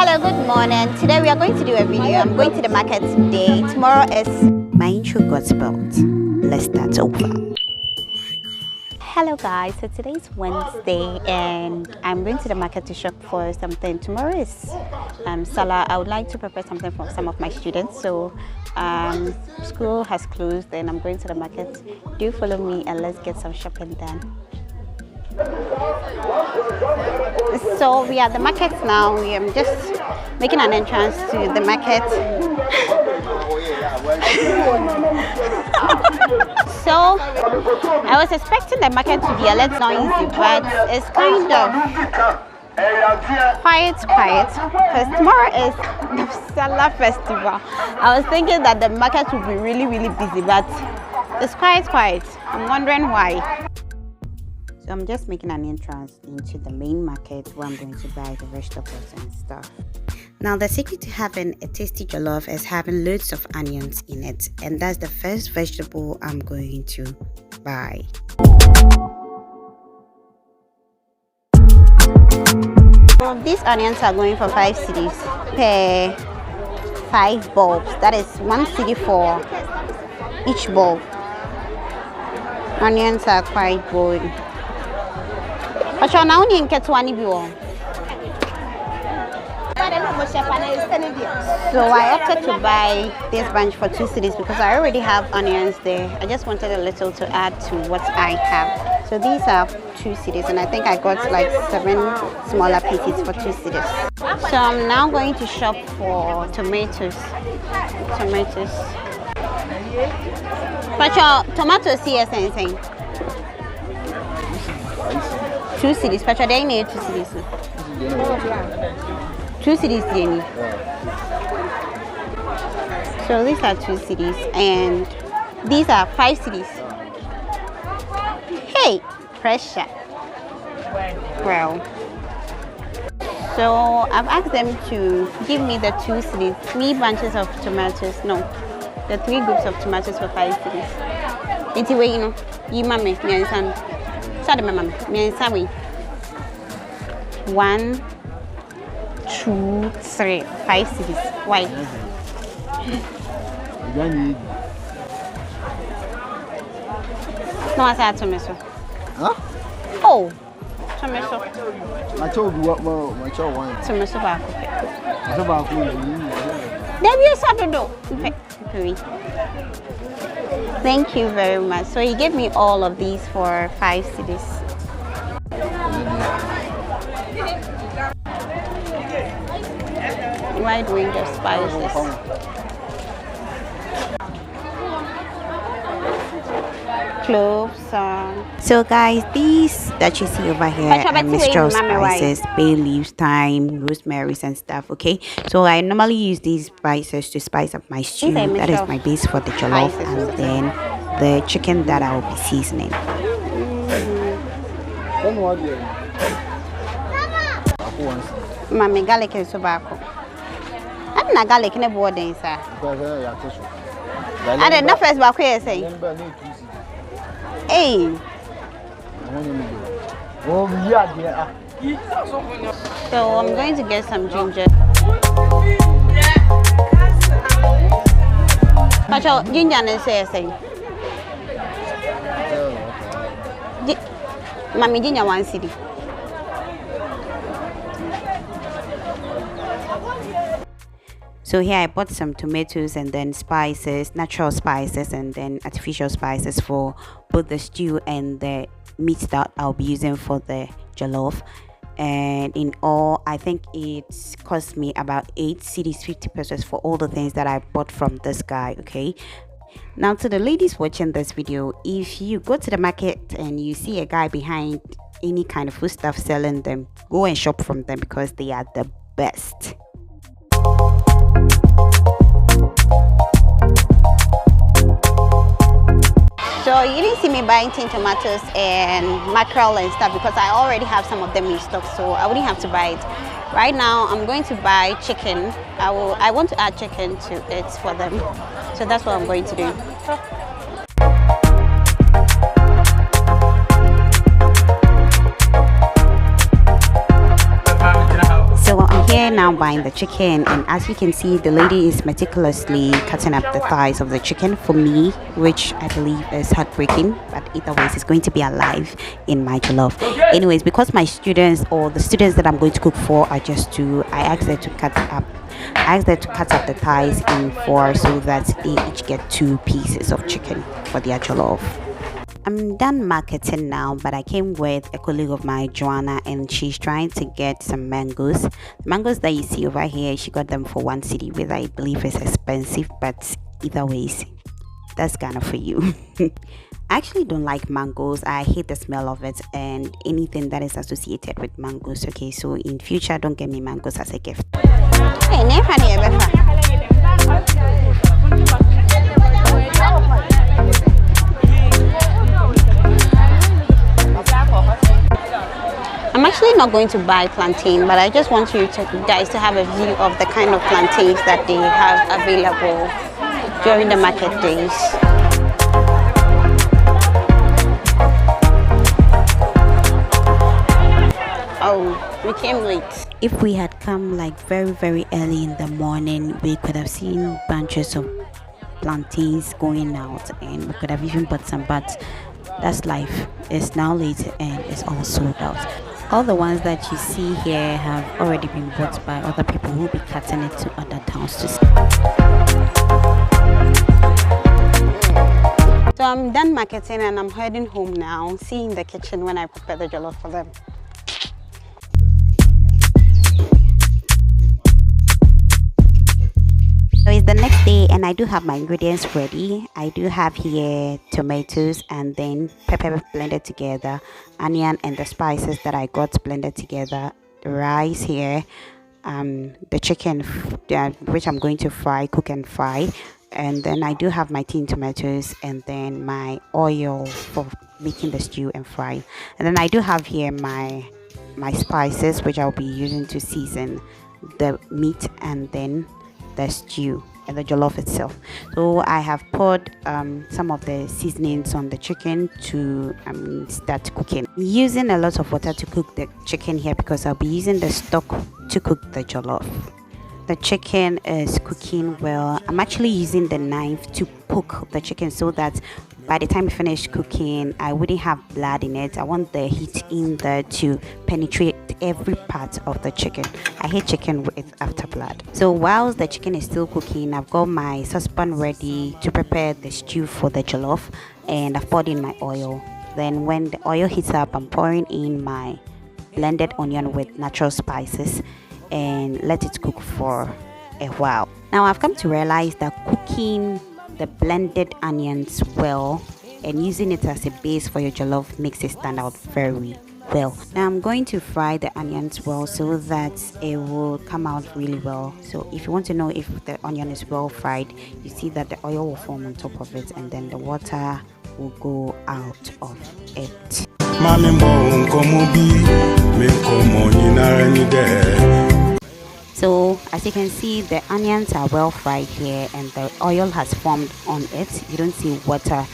Hello, good morning. Today we are going to do a video. I'm going to the market today. Tomorrow is my intro got spelled. Let's start over. Hello guys, so today's Wednesday and I'm going to the market to shop for something. Tomorrow is Salah. I would like to prepare something for some of my students. So school has closed and I'm going to the market. Do follow me and let's get some shopping done. So we are at the market now. We are just making an entrance to the market. So I was expecting the market to be a little noisy, but it's kind of quiet because tomorrow is the Salah festival. I was thinking that the market would be really busy, but it's quiet. I'm wondering why. So I'm just making an entrance into the main market where I'm going to buy the vegetables and stuff. Now the secret to having a tasty jollof is having loads of onions in it, and that's the first vegetable I'm going to buy. So these onions are going for 5 cedis per 5 bulbs. That is 1 cedi for each bulb. Onions are quite good. So I opted to buy this bunch for 2 cedis because I already have onions there. I just wanted a little to add to what I have. So these are 2 cedis and I think I got like 7 smaller pieces for 2 cedis. So I'm now going to shop for tomatoes. But your tomatoes here anything? 2 cedis, but they need 2 cedis. 2 cedis, Jenny. So these are 2 cedis, and these are 5 cedis. Hey, pressure. Well, so I've asked them to give me the 2 cedis, 3 bunches of tomatoes. No, the 3 groups of tomatoes for 5 cedis. It's way, you know, you mommy, me and son. Sorry, my mom. Me and Sammy. 1, 2, 3, 5 cedis. Why? No, I said tomato. Huh? Oh, tomato. I told you what my child wanted. Tomato back. Thank you very much. So he gave me all of these for 5 cedis. Why do we just spices? Cloves. So guys, these that you see over here are mixture of spices, bay leaves, thyme, rosemary and stuff. Okay, so I normally use these spices to spice up my stew. That is my base for the jollof, and then the chicken that I will be seasoning. Mommy, garlic is tobacco. I'm not garlic in a board inside. I didn't know first back here saying. Hey. So I'm going to get some ginger. But ginger and say. Mommy, ginger 1 cedi. So here I bought some tomatoes and then spices, natural spices and then artificial spices for both the stew and the meat that I'll be using for the jollof. And in all, I think it cost me about 8 cedis 50 pesos for all the things that I bought from this guy. Okay, now to the ladies watching this video, if you go to the market and you see a guy behind any kind of food stuff selling them, go and shop from them because they are the best. So you didn't see me buying tin tomatoes and mackerel and stuff because I already have some of them in stock, so I wouldn't have to buy it. Right now I'm going to buy chicken. I want to add chicken to it for them, so that's what I'm going to do. So I'm here now buying the chicken, and as you can see, the lady is meticulously cutting up the thighs of the chicken for me, which I believe is heartbreaking, but either ways it's going to be alive in my jollof. Anyways, because my students or the students that I'm going to cook for are just two, I asked them to cut up the thighs in four so that they each get 2 pieces of chicken for their jollof. I'm done marketing now, but I came with a colleague of mine, Joanna, and she's trying to get some mangoes. The mangoes that you see over here, she got them for 1 cedi, which I believe is expensive, but either ways, that's Ghana for you. I actually don't like mangoes. I hate the smell of it and anything that is associated with mangoes. Okay, so in future, don't get me mangoes as a gift. Hey, I'm actually not going to buy plantain, but I just want you guys to have a view of the kind of plantains that they have available during the market days. Oh, we came late. If we had come like very early in the morning, we could have seen bunches of plantains going out and we could have even bought some, but that's life. It's now late and it's all sold out. All the ones that you see here have already been bought by other people who will be cutting it to other towns to sell. So I'm done marketing and I'm heading home now, seeing the kitchen when I prepare the jollof for them. So it's the next day and I do have my ingredients ready. I do have here tomatoes and then pepper blended together, onion and the spices that I got blended together, the rice here, the chicken which I'm going to cook and fry, and then I do have my tin tomatoes and then my oil for making the stew and fry, and then I do have here my spices which I'll be using to season the meat and then the stew and the jollof itself. So I have poured some of the seasonings on the chicken to start cooking. Using a lot of water to cook the chicken here because I'll be using the stock to cook the jollof. The chicken is cooking well. I'm actually using the knife to cook the chicken so that by the time I finish cooking, I wouldn't have blood in it. I want the heat in there to penetrate every part of the chicken. I hate chicken with after blood. So whilst the chicken is still cooking, I've got my saucepan ready to prepare the stew for the jollof, and I've poured in my oil. Then when the oil heats up, I'm pouring in my blended onion with natural spices and let it cook for a while. Now I've come to realize that cooking the blended onions well and using it as a base for your jollof makes it stand out very well. Now I'm going to fry the onions well so that it will come out really well. So if you want to know if the onion is well fried, you see that the oil will form on top of it and then the water will go out of it. So as you can see, the onions are well fried here and the oil has formed on it. You don't see water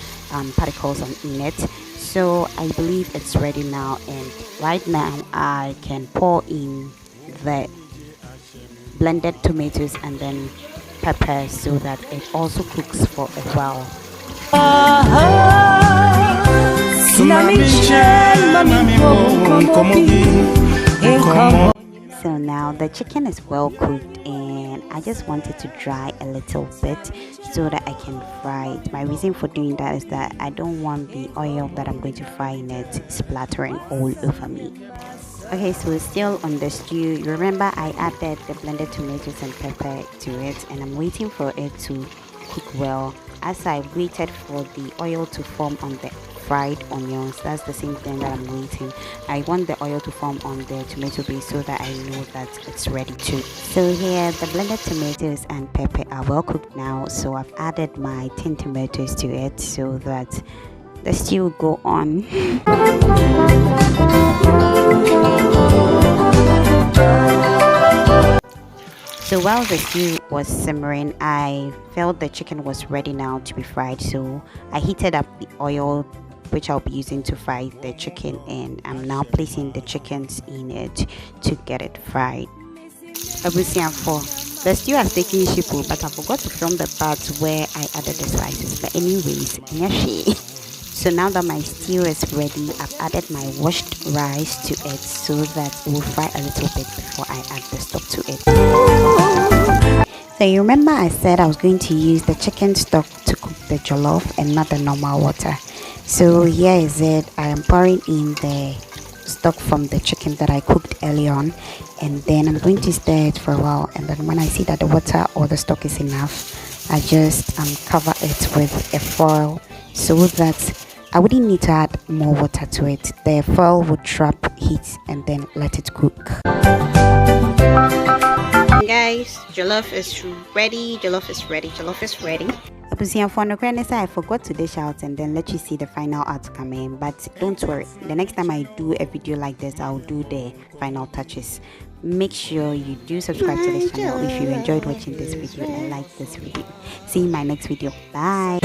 particles in it. So I believe it's ready now, and right now I can pour in the blended tomatoes and then pepper so that it also cooks for a while. So now the chicken is well cooked and I just want it to dry a little bit so that I can fry it. My reason for doing that is that I don't want the oil that I'm going to fry in it splattering all over me. Okay, so it's still on the stew. You remember I added the blended tomatoes and pepper to it, and I'm waiting for it to cook well. As I waited for the oil to form on the fried onions, that's the same thing that I'm waiting. I want the oil to form on the tomato base so that I know that it's ready too. So here the blended tomatoes and pepper are well cooked now, so I've added my tin tomatoes to it so that the stew will go on. So while the stew was simmering, I felt the chicken was ready now to be fried, so I heated up the oil which I'll be using to fry the chicken, and I'm now placing the chickens in it to get it fried. Abusian 4. The stew has taken shape, but I forgot to film the parts where I added the spices. But anyways, yeah. So now that my stew is ready, I've added my washed rice to it so that it will fry a little bit before I add the stock to it. So you remember I said I was going to use the chicken stock to cook the jollof and not the normal water. So here is it. I am pouring in the stock from the chicken that I cooked early on, and then I'm going to stir it for a while, and then when I see that the water or the stock is enough, I just cover it with a foil so that I wouldn't need to add more water to it. The foil would trap heat and then let it cook. Guys, jollof is ready. Jollof is ready. Jollof is ready. I forgot to dish out and then let you see the final outcome in, but don't worry, the next time I do a video like this, I'll do the final touches. Make sure you do subscribe to this channel if you enjoyed watching this video and like this video. See you in my next video. Bye.